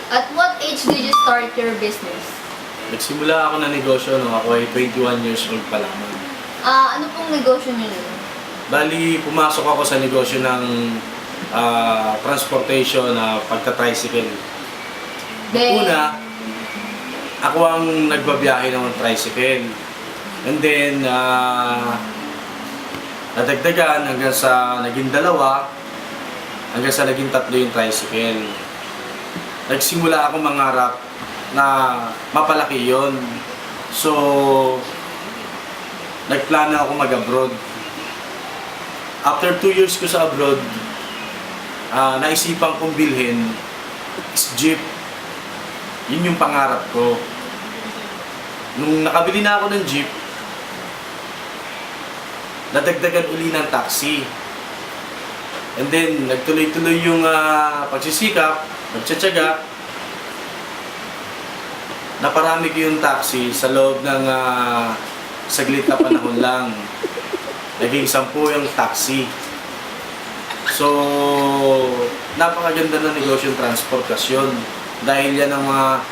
At what age did you start your business? Nagsimula ako ng negosyo nung ako ay 21 years old pa lamang. Ano pong negosyo niyo nun? Bali, pumasok ako sa negosyo ng transportation na pagka-tricycle. Una, ako ang nagbabiyahe ng tricycle. And then, nadagdagan hanggang sa naging 2, hanggang sa naging 3 yung tricycle. Nagsimula ako mangarap na mapalaki yon. So, nagplano ako mag-abroad. After 2 years ko sa abroad, naisipan kong bilhin is jeep. Yun yung pangarap ko. Nung nakabili na ako ng jeep, nadagdagan uli ng taxi. And then, nagtuloy-tuloy yung pagsisikap, nagtsatsaga. Naparami ko yung taxi sa loob ng saglit na panahon lang. Naging 10 yung taxi. So, napakaganda ng negosyong transportasyon dahil yan ang mga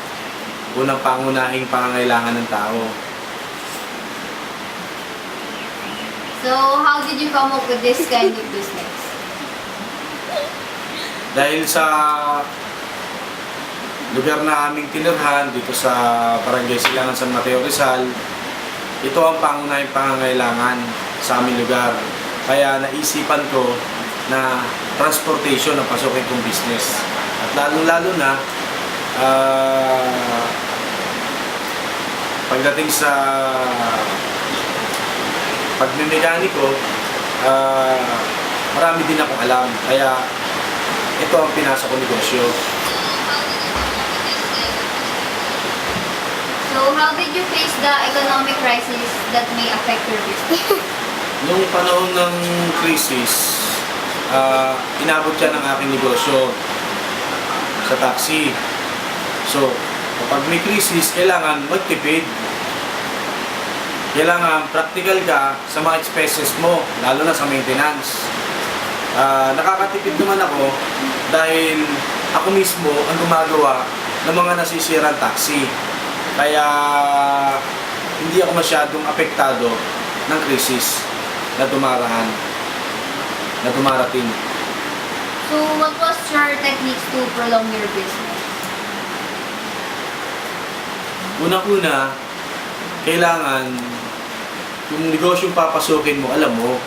unang pangunahing pangangailangan ng tao. So, how did you come up with this kind of business? Dahil sa lugar na aming tinirhan dito sa Barangay Silangan, San Mateo, Rizal, ito ang pangunahing pangangailangan sa aming lugar. Kaya naisipan ko na transportation ang pasukin kong business. At lalo-lalo na pagdating sa pagmemekaniko, marami din akong alam. Kaya ito ang pinasa ko negosyo. So, how did you face the economic crisis that may affect your business? Nung panahon ng krisis, inabot siya ng aking negosyo sa taxi. So, kapag may krisis, kailangan magtipid. Kailangan practical ka sa mga expenses mo, lalo na sa maintenance. Nakakatipid naman ako dahil ako mismo ang gumagawa ng mga nasisirang taxi. Kaya hindi ako masyadong apektado ng krisis na dumarating. So, what was your techniques to prolong your business? Unang-una, kailangan yung negosyong papasukin mo, alam mo.